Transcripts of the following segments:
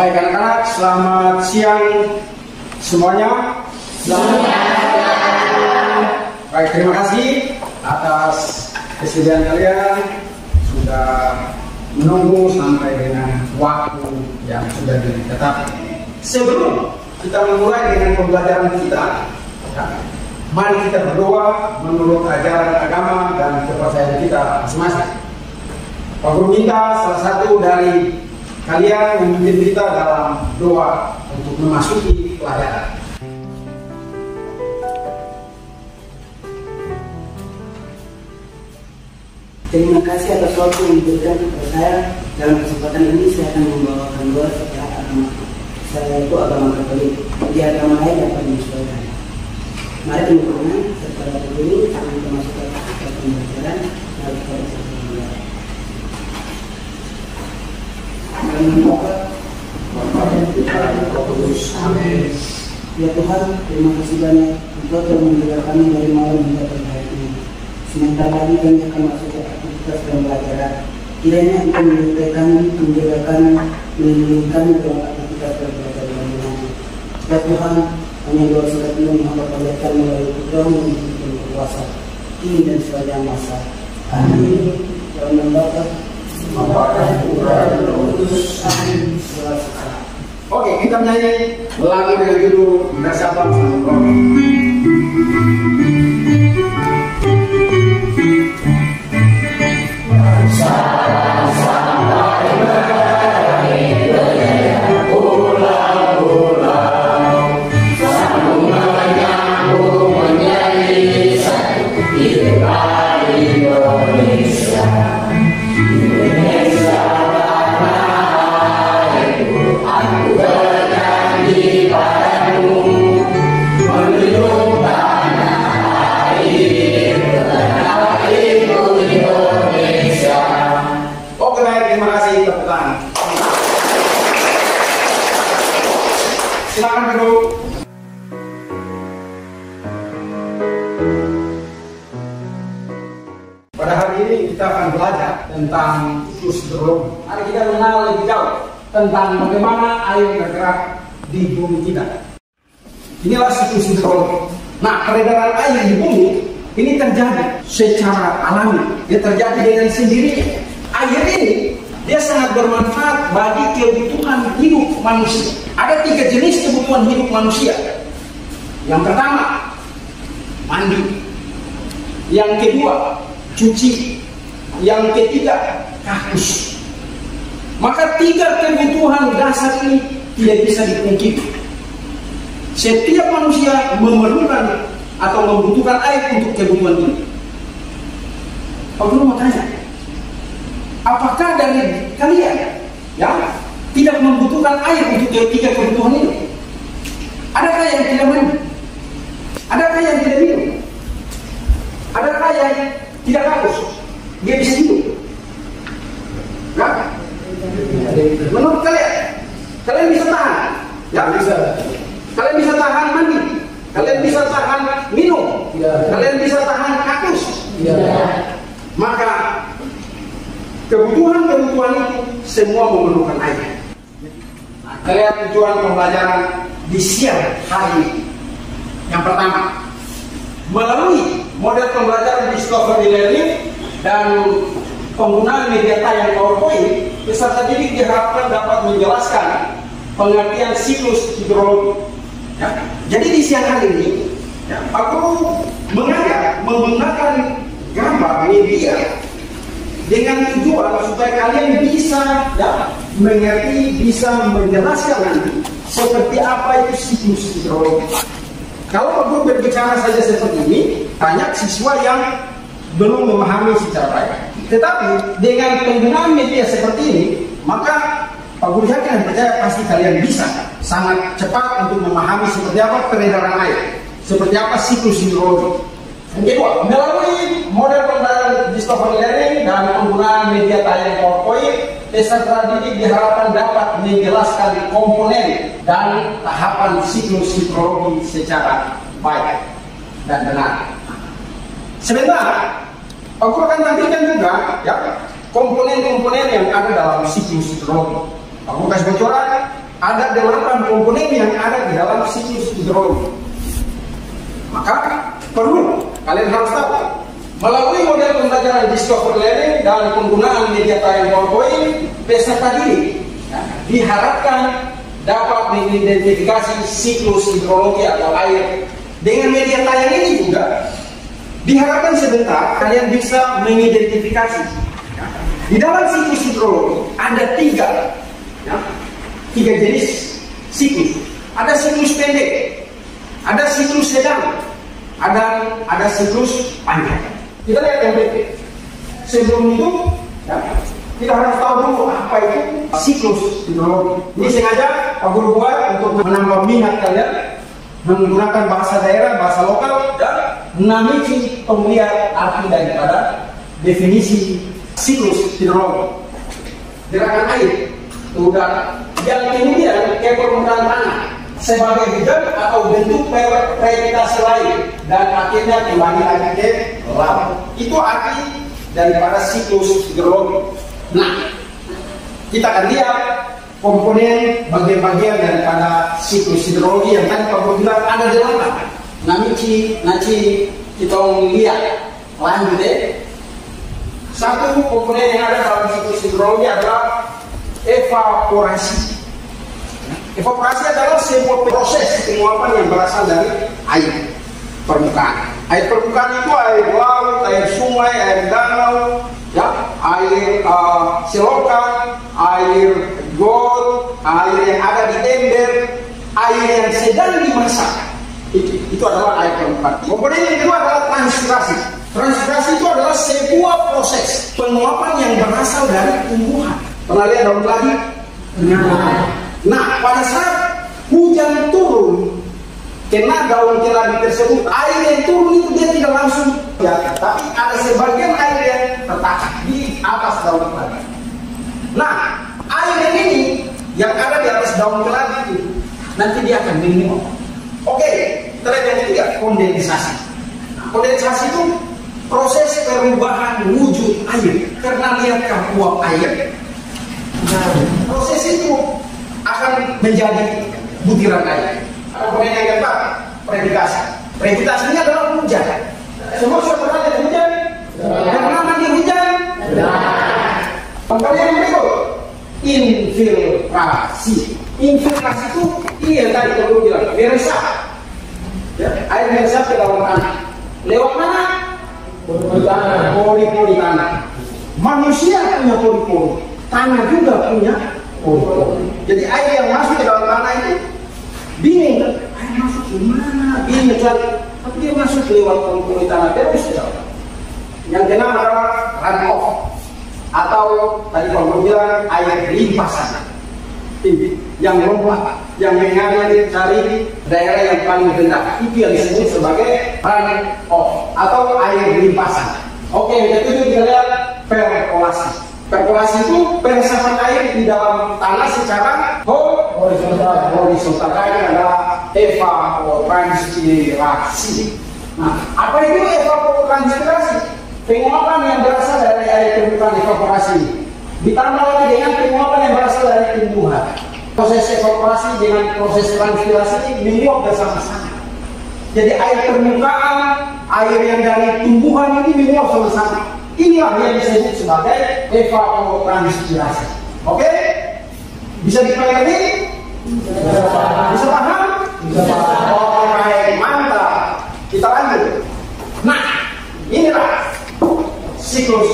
Baik anak-anak, selamat siang semuanya. Selamat siang. Baik, terima kasih atas kesediaan kalian sudah menunggu sampai dengan waktu yang sudah ditetapkan. Sebelum kita memulai dengan pembelajaran kita, mari kita berdoa menurut ajaran agama dan kepercayaan kita masing-masing. Pak Guru minta salah satu dari kalian memimpin kita dalam doa untuk memasuki pelajaran. Terima kasih atas waktu yang diberikan kepada saya. Dalam kesempatan ini saya akan membawakan doa secara agama. Saya itu agama Katolik. Di agama lain dapat menyesuaikan. Mari teman-teman setelah berdiri akan masuk ke pembelajaran. Mari kita bersama. Amin. Ya Tuhan, terima kasih banyak Engkau telah menjaga kami dari malam hingga pagi hari ini. Sebentar lagi kami akan masuk ke aktivitas pembelajaran. Kiranya Engkau menyertai kami, menjaga kami, melindungi kami dalam aktivitas pembelajaran nanti. Ya Tuhan, hanya doa surat ini yang hamba panjatkan melalui Putra-Mu yang berkuasa, kini dan sepanjang masa. Amin. Dalam Bapa, dan Putra dan Roh Kudus. Amin. Oke, kita menyanyi lagu dengan judul Bersabang Sama Roh. Silakan duduk. Pada hari ini kita akan belajar tentang siklus hidrologi. Mari kita mengenal lebih jauh tentang bagaimana air bergerak di bumi kita. Inilah siklus hidrologi. Nah, peredaran air di bumi ini terjadi secara alami. Dia terjadi dengan sendirinya. Air ini dia sangat bermanfaat bagi kebutuhan hidup manusia. Ada 3 jenis kebutuhan hidup manusia. Yang pertama, mandi. Yang kedua, cuci. Yang ketiga, kakus. Maka 3 kebutuhan dasar ini tidak bisa dipungkiri. Setiap manusia memerlukan atau membutuhkan air untuk kebutuhan ini. Pak Guru mau tanya, apakah dari kalian tidak membutuhkan air untuk 3 kebutuhan ini? Adakah yang tidak mandi? Adakah yang tidak minum? Adakah yang tidak haus? Dia bisa hidup? Enggak? Menurut kalian bisa tahan? Ya bisa. Kalian bisa tahan mandi? Kalian bisa tahan minum? Ya. Kalian bisa tahan haus? Ya. Maka kebutuhan-kebutuhan itu semua memerlukan air. Nah, kalian tujuan pembelajaran di siang hari ini. Yang pertama, melalui model pembelajaran discovery learning dan penggunaan media tayang PowerPoint, peserta didik diharapkan dapat menjelaskan pengertian siklus hidrologi. Ya. Jadi di siang hari ini, aku mengajak menggunakan gambar media dengan tujuan supaya kalian bisa mengerti, bisa menjelaskan nanti seperti apa itu siklus hidrologi. Kalau Pak Guru berbicara saja seperti ini, banyak siswa yang belum memahami secara baik. Tetapi dengan penggunaan media seperti ini, maka Pak Guru yakin dan percaya pasti kalian bisa sangat cepat untuk memahami seperti apa peredaran air, seperti apa siklus hidrologi. Yang kedua, melalui model pembelajaran discovery learning dan penggunaan media tayang PowerPoint, peserta didik diharapkan dapat menjelaskan komponen dan tahapan siklus hidrologi secara baik dan benar. Sebentar, aku akan tampilkan juga komponen-komponen yang ada dalam siklus hidrologi. Aku kasih bocoran, ada 8 komponen yang ada di dalam siklus hidrologi. Maka perlu kalian harus tahu melalui model pembelajaran discover learning dan penggunaan media tayang PowerPoint, peserta didik diharapkan dapat mengidentifikasi siklus hidrologi atau air. Dengan media tayang ini juga diharapkan sebentar kalian bisa mengidentifikasi di dalam siklus hidrologi ada 3 jenis siklus. Ada siklus pendek, ada siklus sedang, ada siklus panjang. Kita lihat yang pendek. Sebelum itu, kita harus tahu dulu apa itu siklus hidrologi. Ini sengaja Pak Guru buat untuk menambah minat kalian menggunakan bahasa daerah, bahasa lokal, dan menamiki pemilihan arti daripada definisi siklus hidrologi. Gerakan air, udara, yang kemudian ke permukaan tanah sebagai hujan atau bentuk precipitasi lain dan akhirnya kembali lagi ke laut. Itu arti daripada siklus hidrologi. Nah, kita akan lihat komponen bagian-bagian daripada siklus hidrologi yang tadi Pak Guru bilang ada 8. Nanti kita lihat lanjut deh. Satu komponen yang ada dalam siklus hidrologi adalah evaporasi. Evaporasi adalah sebuah proses penguapan yang berasal dari air permukaan. Air permukaan itu air laut, air sungai, air danau, air selokan, air got, air yang ada di ember, air yang sedang dimasak. Itu adalah air permukaan. Komponen yang kedua adalah transpirasi. Transpirasi itu adalah sebuah proses penguapan yang berasal dari tumbuhan. Pernah lihat daun keladi? Nah, pada saat hujan turun, kena daun keladi tersebut, air yang turun itu dia tidak langsung jatuh, tapi ada sebagian air yang tertahan di atas daun keladi. Nah, air yang ini yang ada di atas daun keladi itu nanti dia akan menguap. Oke, kita lihat yang ketiga, kondensasi. Nah, kondensasi itu proses perubahan wujud air karena lihatkah uap air. Nah, proses itu akan menjadi butiran air. Komponen yang keempat, precipitasi. Precipitasi ini adalah hujan. Semua sudah pernah lihat hujan? Pernah mandi hujan? Komponen yang berikut, infiltrasi. Infiltrasi itu yang tadi Guru bilang, meresap. Air meresap ke dalam tanah. Lewat mana? Pori-pori tanah. Manusia punya pori-pori, tanah juga punya pori-pori. Jadi air yang masuk ke dalam tanah itu bingung kan? Air masuk gimana? Bingung cari. Tapi dia masuk lewat pori-pori tanah terus ke dalam. Yang keenam adalah runoff atau tadi Pak Guru bilang air limpasan. Yang lompat, yang mengalir dari daerah yang paling rendah, itu yang disebut sebagai runoff atau air limpasan. Oke, yang ketujuh kita lihat perkolasi. Perkolasi itu peresapan air di dalam tanah secara horizontal. Ini adalah evapotranspirasi. Nah, apa itu evapotranspirasi? Penguapan yang berasal dari air permukaan evaporasi ditambah lagi dengan penguapan yang berasal dari tumbuhan. Proses evaporasi dengan proses transpirasi menguap bersama-sama. Jadi air permukaan, air yang dari tumbuhan ini menguap sama-sama. Inilah yang disebut sebagai evapotranspirasi. Oke? Bisa dipelajari? Bisa paham? Bisa paham. Oke, mantap. Kita lanjut. Nah, inilah siklus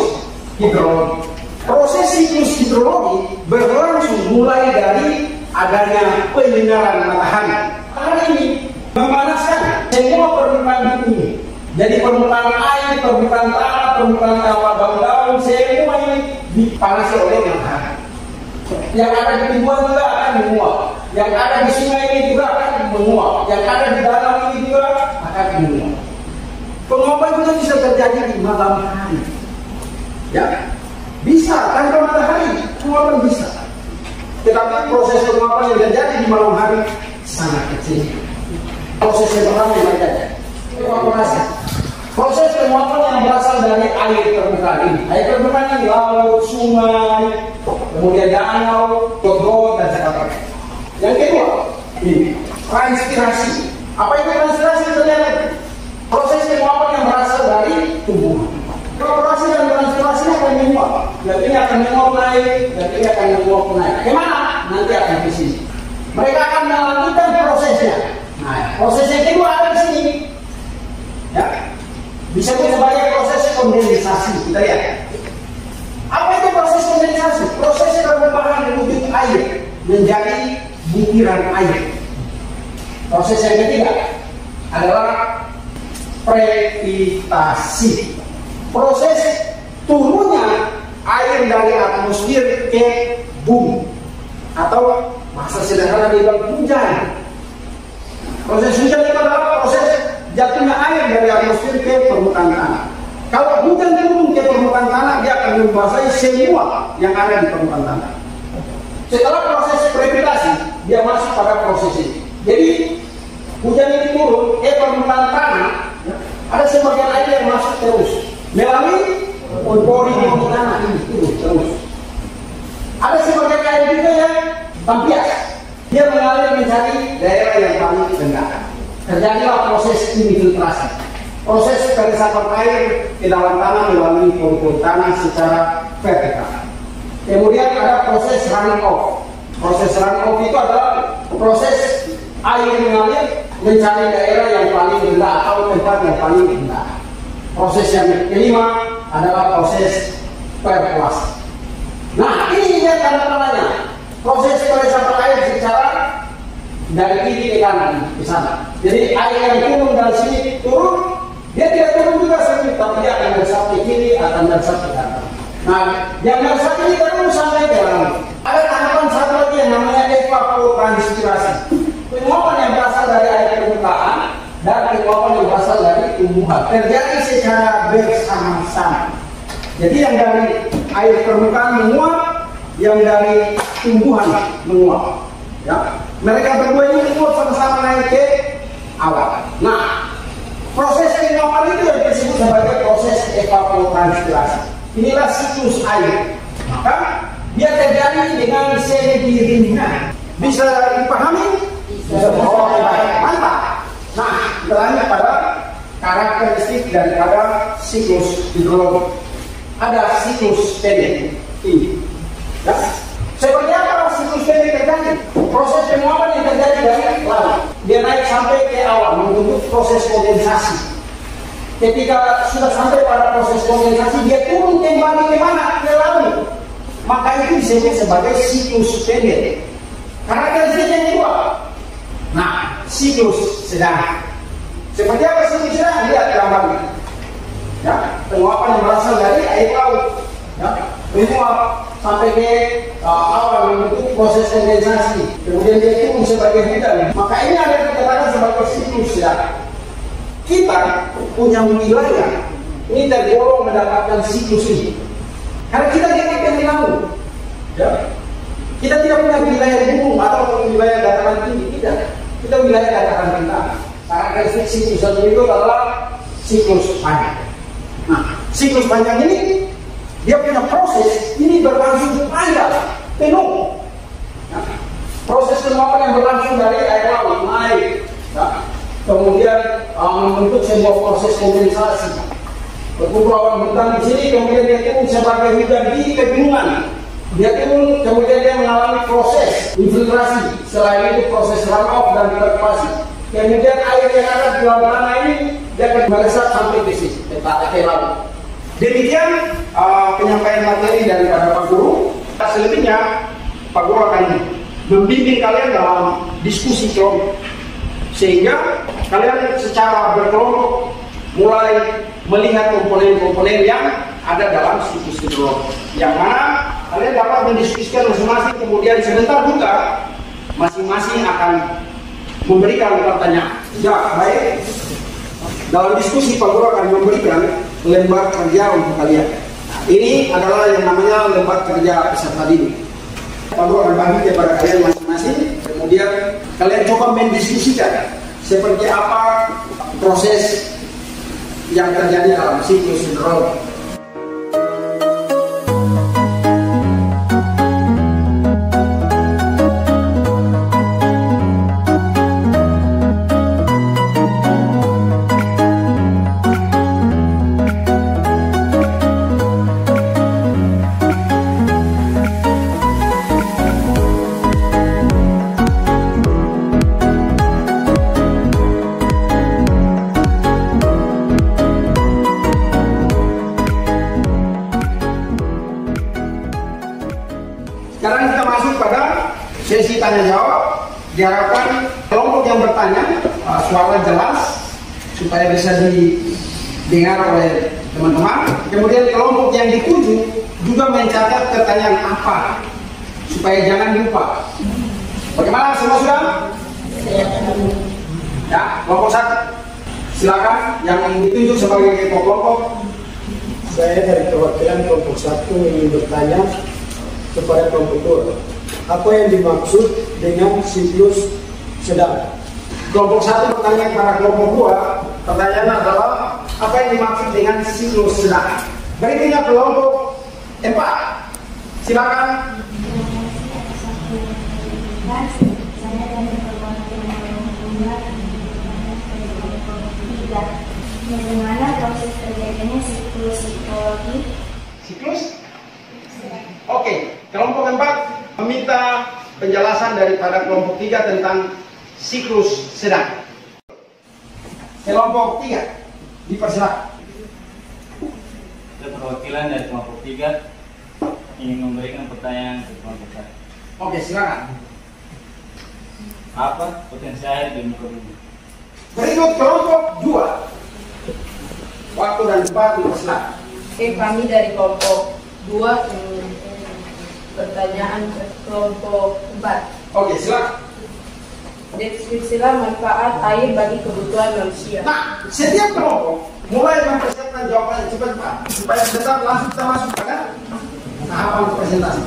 hidrologi. Proses siklus hidrologi berlangsung mulai dari adanya penyinaran matahari. Hari ini memanaskan semua permukaan bumi. Jadi permukaan air, permukaan tanah, permukaan kawah daun-daun, semua ini dipanasi oleh matahari. Yang ada di tumbuhan juga akan menguap. Yang ada di sungai ini juga akan menguap. Yang ada di danau ini juga akan menguap. Penguapan juga bisa terjadi di malam hari. Ya, bisa tanpa matahari, penguapan bisa. Tetapi proses penguapan yang terjadi di malam hari sangat kecil. Proses yang pertama yang terjadi evaporasi. Proses penguapan yang berasal dari air permukaan ini. Air permukaan ini laut, sungai, kemudian danau, got dan sebagainya. transpirasi. Apa itu transpirasi? Ternyata proses penguapan yang berasal dari tubuh. Kalau proses dan transpirasi akan menguap, dan ini akan menguap naik, dan ini akan menguap naik. Kemana? Nanti akan ke sini. Mereka akan melanjutkan prosesnya. Nah, proses yang kedua ada di sini. Ya, disebut sebagai proses kondensasi. Kita lihat. Apa itu proses kondensasi? Prosesnya perubahan wujud air menjadi butiran air. Proses yang ketiga adalah previtasi. Proses turunnya air dari atmosfer ke bumi, atau bahasa sederhana dibilang hujan. Proses hujan itu adalah proses jatuhnya air dari atmosfer ke permukaan tanah. Kalau hujan turun ke permukaan tanah, dia akan membasahi semua yang ada di permukaan tanah. Setelah proses previtasi, dia masuk pada proses ini. Jadi hujan ini turun ke permukaan tanah, ada sebagian air yang masuk terus melalui pori di tanah ini terus. Ada sebagian air juga yang tampias, dia mengalir mencari daerah yang paling rendah. Terjadilah proses infiltrasi, proses peresapan air ke dalam tanah melalui pori-pori tanah secara vertikal. Kemudian ada proses running off. Proses running off itu adalah proses air mengalir mencari daerah yang paling rendah atau tempat yang paling rendah. Proses yang kelima adalah proses perkolasi. Nah, ini dia tanda-tandanya. Proses peresapan air secara dari kiri ke kanan ke sana. Jadi air yang turun dari sini turun, dia tidak turun juga sendiri, tapi dia akan meresap ke kiri, akan meresap ke kanan. Nah, yang meresap ini terus sampai ke laut. Ada tahapan satu lagi yang namanya evapotranspirasi. Penguapan yang berasal dari air permukaan dan penguapan yang berasal dari tumbuhan terjadi secara bersama-sama. Jadi yang dari air permukaan menguap, yang dari tumbuhan menguap. Ya, mereka berdua ini menguap sama-sama naik ke awan. Nah, proses penguapan itu yang disebut sebagai proses evapotranspirasi. Inilah siklus air. Maka dia terjadi dengan sendirinya. Bisa dipahami? Bisa. Oh, mantap. Nah, kita lanjut pada karakteristik daripada siklus hidrologi. Ada siklus pendek ini. Ya. Seperti apa siklus pendek terjadi? Proses penguapan yang terjadi dari laut, dia naik sampai ke awan membentuk proses kondensasi. Ketika sudah sampai pada proses kondensasi, dia turun kembali ke mana? Ke laut. Maka itu disebut sebagai siklus pendek. Karakteristik yang kedua, nah, siklus sedang. Seperti apa siklus sedang? Lihat gambarnya. Ya, penguapan yang berasal dari air laut. Ya, menguap sampai ke awan membentuk proses kondensasi. Kemudian dia turun sebagai hujan. Maka ini ada dikatakan sebagai siklus sedang. Kita punya wilayah ini tergolong mendapatkan siklus ini karena kita tidak di laut. Ya. Kita tidak punya wilayah gunung atau wilayah dataran tinggi, tidak. Kita wilayah dataran rendah. Karakteristik siklus itu adalah siklus panjang. Nah, siklus panjang ini dia punya proses ini berlangsung panjang, penuh. Nah, proses penguapan yang berlangsung dari air laut naik. Nah, kemudian membentuk sebuah proses kondensasi. Berkumpul awan bentang di sini, kemudian dia turun sebagai hujan di pegunungan. Dia turun, kemudian dia mengalami proses infiltrasi. Selain itu proses runoff dan perkolasi. Kemudian air yang ada di dalam tanah ini dia akan meresap sampai ke sini, ke laut. Demikian penyampaian materi daripada Pak Guru. Selebihnya Pak Guru akan membimbing kalian dalam diskusi kelompok, sehingga kalian secara berkelompok mulai melihat komponen-komponen yang ada dalam siklus hidrologi, yang mana kalian dapat mendiskusikan masing-masing. Kemudian sebentar juga masing-masing akan memberikan pertanyaan. Ya, baik. Dalam diskusi Pak Guru akan memberikan lembar kerja untuk kalian. Nah, ini adalah yang namanya lembar kerja peserta didik. Pak Guru akan bagi kepada kalian masing-masing. Kemudian kalian coba mendiskusikan seperti apa proses yang terjadi dalam siklus hidrologi. Sekarang kita masuk pada sesi tanya jawab. Diharapkan kelompok yang bertanya suara jelas supaya bisa didengar oleh teman-teman. Kemudian kelompok yang dituju juga mencatat pertanyaan apa supaya jangan lupa. Bagaimana, semua sudah? Ya, kelompok 1. Silakan yang ditunjuk sebagai ketua kelompok. Saya dari perwakilan kelompok 1 ingin bertanya kepada kelompok 2. Apa yang dimaksud dengan siklus sedang? Kelompok 1 bertanya kepada kelompok 2. Pertanyaan adalah apa yang dimaksud dengan siklus sedang. Berikutnya kelompok 4. Silakan. Bagaimana proses terjadinya siklus psikologi? Siklus? Oke, kelompok 4 meminta penjelasan daripada kelompok 3 tentang siklus sedang. Kelompok 3 dipersilakan. Perwakilan dari kelompok 3 ingin memberikan pertanyaan ke kelompok 1. Oke, silakan. Apa potensi air di muka bumi? Berikut kelompok 2. Waktu dan tempat dipersilakan. Kami dari kelompok 2 ingin pertanyaan ke kelompok 4. Oke, silakan. Deskripsilah manfaat air bagi kebutuhan manusia. Nah, setiap kelompok mulai mempersiapkan jawabannya cepat-cepat supaya tetap langsung kita masuk pada tahapan presentasi.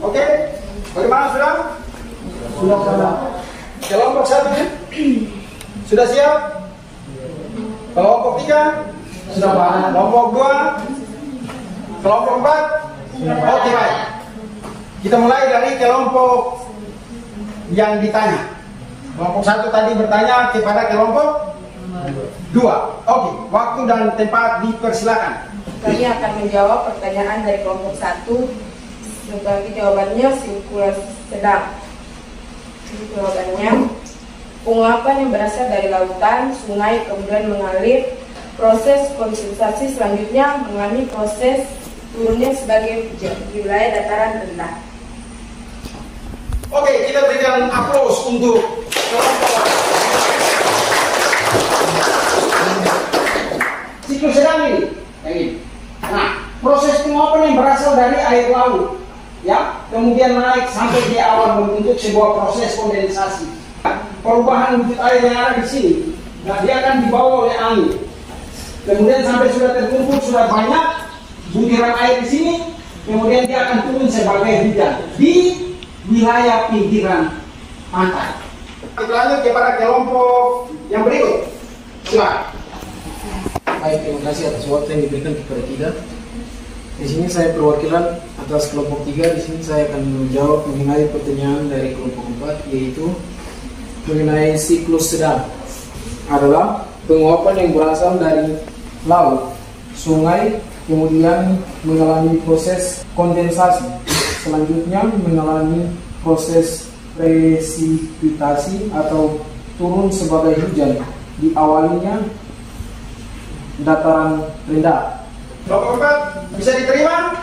Oke, bagaimana sudah? Sudah. Kelompok 1 sudah siap? Kelompok 3 sudah paham. Kelompok 2, kelompok 4. Oke, baik. Kita mulai dari kelompok yang ditanya. Kelompok 1 tadi bertanya kepada kelompok 2. Oke, waktu dan tempat dipersilakan. Kami akan menjawab pertanyaan dari kelompok 1. Sebagai jawabannya siklus sedang. Jawabannya, penguapan yang berasal dari lautan, sungai, kemudian mengalir. Proses kondensasi selanjutnya mengalami proses turunnya sebagai hujan di wilayah dataran rendah. Oke, kita berikan aplaus untuk kelompok. Siklus sedang ini. Nah, proses penguapan yang berasal dari air laut, ya, kemudian naik sampai di awan membentuk sebuah proses kondensasi. Perubahan wujud air yang ada di sini, nah dia akan dibawa oleh angin. Kemudian sampai sudah terkumpul, sudah banyak butiran air di sini, kemudian dia akan turun sebagai hujan di wilayah pinggiran pantai. Kita lanjut kepada kelompok yang berikut. Silakan. Baik, terima kasih atas waktu yang diberikan kepada kita. Di sini saya perwakilan atas kelompok 3. Di sini saya akan menjawab mengenai pertanyaan dari kelompok 4, yaitu mengenai siklus sedang. Adalah penguapan yang berasal dari laut, sungai, kemudian mengalami proses kondensasi. Selanjutnya mengalami proses presipitasi atau turun sebagai hujan. Diawalinya dataran rendah. Kelompok 4 bisa diterima?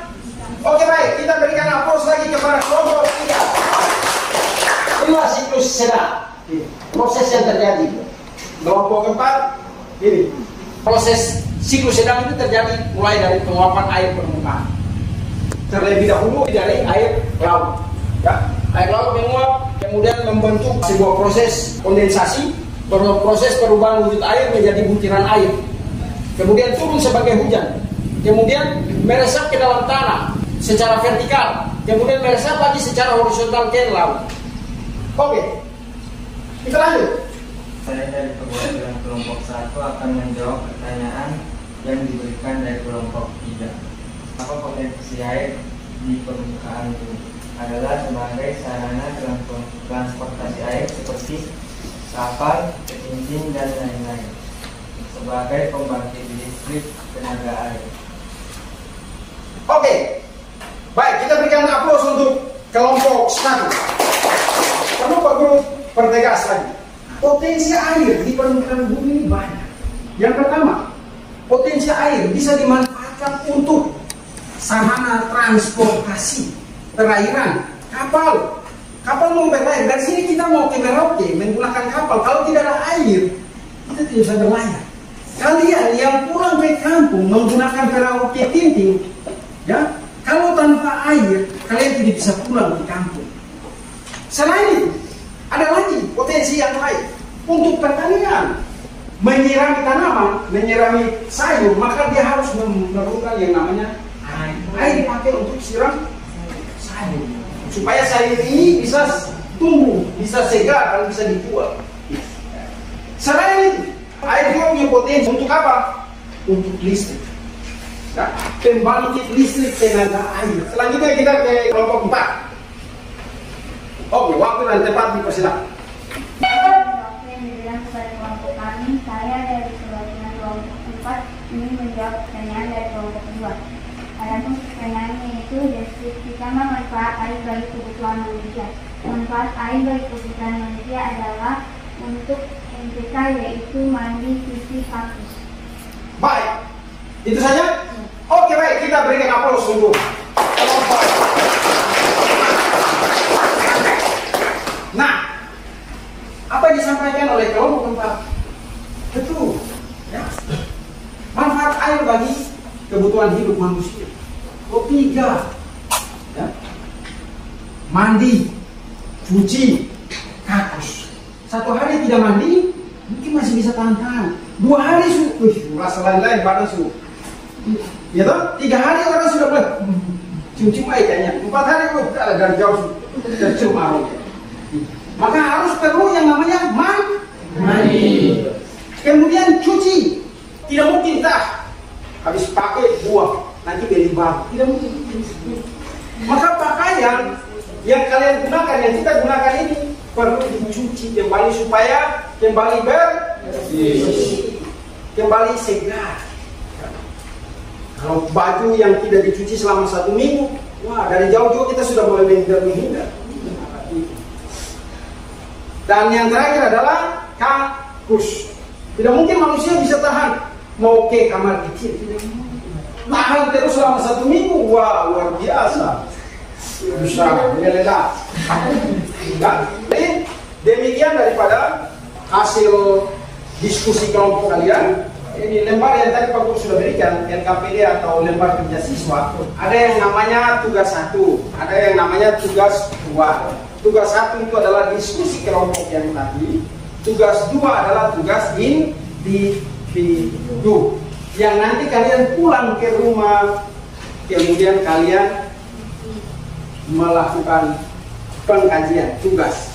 Oke, baik, kita berikan aplaus lagi kepada kelompok 3. Inilah siklus sedang, proses yang terjadi. Kelompok 4 ini proses siklus sedang itu terjadi mulai dari penguapan air permukaan. Terlebih dahulu dari air laut, ya. Air laut menguap, kemudian membentuk sebuah proses kondensasi, proses perubahan wujud air menjadi butiran air, kemudian turun sebagai hujan, kemudian meresap ke dalam tanah secara vertikal, kemudian meresap lagi secara horizontal ke laut. Oke, kita lanjut. Saya dari perwakilan kelompok 1 akan menjawab pertanyaan yang diberikan dari kelompok 3. Apa potensi air di permukaan bumi? Adalah sebagai sarana transportasi air seperti kapal, cincin, dan lain-lain. Sebagai pembangkit listrik tenaga air. Oke, baik, kita berikan aplaus untuk kelompok 1. Perlu pertegas lagi. Potensi air di permukaan bumi ini banyak. Yang pertama, potensi air bisa dimanfaatkan untuk sarana transportasi, perairan, kapal. Kapal mau berlayar, dari sini kita mau ke Merauke menggunakan kapal. Kalau tidak ada air, kita tidak bisa berlayar. Kalian yang pulang ke kampung menggunakan perahu ketinting, ya, kalau tanpa air, kalian tidak bisa pulang ke kampung. Selain itu, ada lagi potensi yang lain untuk pertanian. Menyirami tanaman, menyirami sayur, maka dia harus memerlukan yang namanya air. Air dipakai untuk siram sayur, supaya sayur ini bisa tumbuh, bisa segar, dan bisa dijual. Selain itu, air juga punya potensi untuk apa? Untuk listrik. Nah, pembangkit listrik tenaga air. Selanjutnya kita ke kelompok 4. Oke, waktu dan tempat dipersilakan. Saya dari perwakilan kelompok 4 ingin menjawab pertanyaan dari kelompok 2. Adapun pertanyaannya itu deskripsikanlah manfaat air bagi kebutuhan manusia. Manfaat air bagi kebutuhan manusia adalah untuk MPK, yaitu mandi, cuci, hapus. Baik, itu saja. Oke, baik, kita berikan aplaus untuk kelompok. Nah, apa yang disampaikan oleh kelompok 4? Betul, ya. Manfaat air bagi kebutuhan hidup manusia. Ketiga, ya. Mandi, cuci, kakus. 1 hari tidak mandi, mungkin masih bisa tahan. 2 hari sudah, lain-lain badan sudah. Ya toh, 3 hari orang sudah mulai cium-cium air kayaknya. 4 hari dari jauh sudah cium aroma. Maka harus perlu yang namanya mandi. Kemudian cuci. Tidak mungkin habis pakai buang, nanti beli baru. Tidak mungkin. Maka pakaian yang kalian gunakan, yang kita gunakan ini perlu dicuci kembali supaya kembali bersih, kembali segar. Kalau baju yang tidak dicuci selama 1 minggu, wah, dari jauh-jauh kita sudah mulai menghindar. Dan yang terakhir adalah kakus. Tidak mungkin manusia bisa tahan mau ke kamar kecil. Tahan terus selama 1 minggu. Wah, luar biasa. Bisa meledak. Jadi demikian daripada hasil diskusi kelompok kalian. Ini lembar yang tadi Pak Guru sudah berikan, LKPD atau lembar kerja siswa. Ada yang namanya tugas 1, ada yang namanya tugas 2. Tugas 1 itu adalah diskusi kelompok yang tadi. Tugas 2 adalah tugas individu yang nanti kalian pulang ke rumah, kemudian kalian melakukan pengkajian tugas.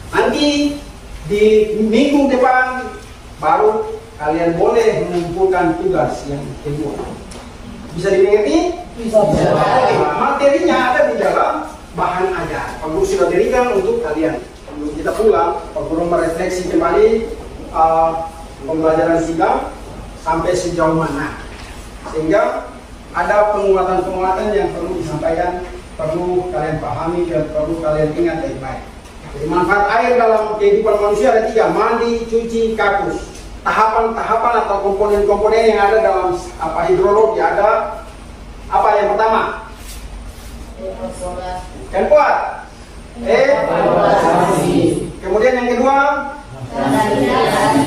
Nanti di minggu depan baru kalian boleh mengumpulkan tugas yang kedua. Bisa dimengerti? Bisa. Materinya ada di dalam bahan ajar. Pak Guru sudah berikan untuk kalian. Sebelum kita pulang, Pak Guru merefleksi kembali pembelajaran kita sampai sejauh mana, sehingga ada penguatan-penguatan yang perlu disampaikan, perlu kalian pahami dan perlu kalian ingat baik-baik. Jadi manfaat air dalam kehidupan manusia ada 3: mandi, cuci, kakus. Tahapan-tahapan atau komponen-komponen yang ada dalam hidrologi ada apa? Yang pertama, yang kuat, evaluasi. Kemudian yang kedua,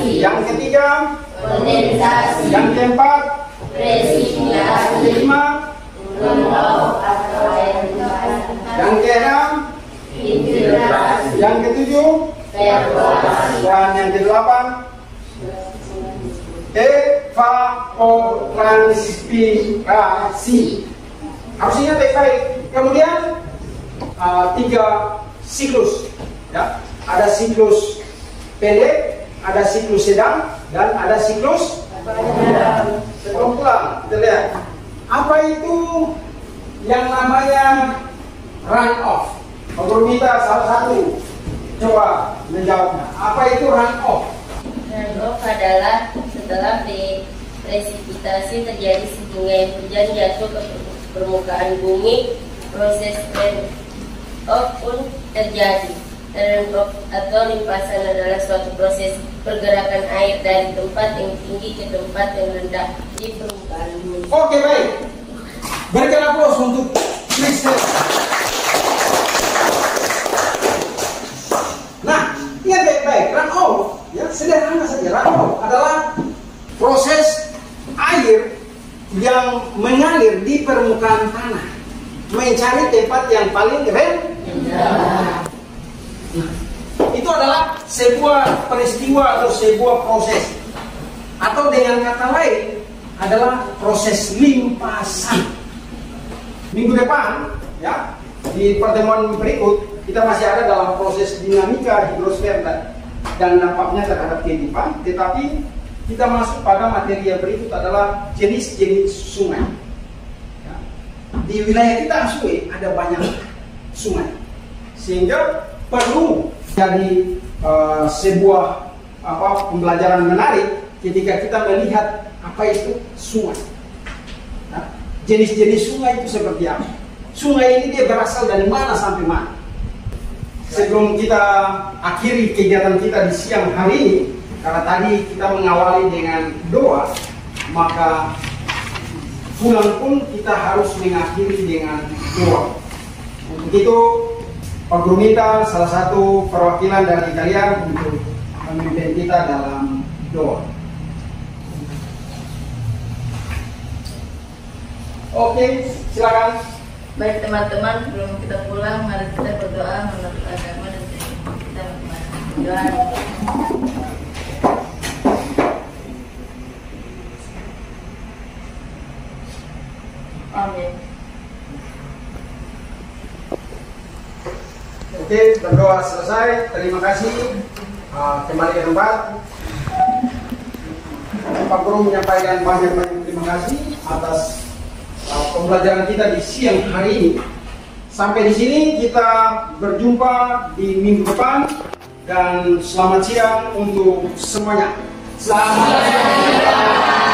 yang ketiga, kondensasi. Yang keempat, presipitasi. Kelima, yang keenam, infiltrasi. Yang ketujuh, evakuasi. Dan yang kedelapan, evapotranspirasi. Harus ingat baik-baik. Kemudian 3 siklus, ya. Ada siklus pendek, ada siklus sedang, dan ada siklus pulang. Kita lihat apa itu yang namanya run off. Kalau minta salah satu coba menjawabnya. Apa itu run off? Run off adalah setelah presipitasi terjadi sehingga yang hujan jatuh ke permukaan bumi, proses run off pun terjadi. atau limpasan adalah suatu proses pergerakan air dari tempat yang tinggi ke tempat yang rendah di permukaan bumi. Oke, baik. Berikan aplaus untuk Kristen. Nah, ingat baik-baik, runoff, ya sederhana saja. Runoff adalah proses air yang mengalir di permukaan tanah, mencari tempat yang paling rendah. Itu adalah sebuah peristiwa atau sebuah proses, atau dengan kata lain adalah proses limpasan. Minggu depan, ya, di pertemuan berikut kita masih ada dalam proses dinamika hidrosfer dan dampaknya terhadap kehidupan. Tetapi kita masuk pada materi yang berikut adalah jenis-jenis sungai. Ya. Di wilayah kita sungai ada banyak sungai, sehingga perlu jadi sebuah pembelajaran menarik ketika kita melihat apa itu sungai. Nah, jenis-jenis sungai itu seperti apa? Sungai ini dia berasal dari mana sampai mana? Sebelum kita akhiri kegiatan kita di siang hari ini, karena tadi kita mengawali dengan doa, maka pulang pun kita harus mengakhiri dengan doa. Untuk itu, Pak Guru minta salah satu perwakilan dari kalian untuk memimpin kita dalam doa. Oke, silakan. Baik teman-teman, sebelum kita pulang, mari kita berdoa menurut agama dan kita berdoa. Amin. Oke, berdoa selesai. Terima kasih. Kembali ke tempat. Pak Guru menyampaikan banyak terima kasih atas pembelajaran kita di siang hari ini. Sampai di sini kita berjumpa di minggu depan, dan selamat siang untuk semuanya. Selamat siang.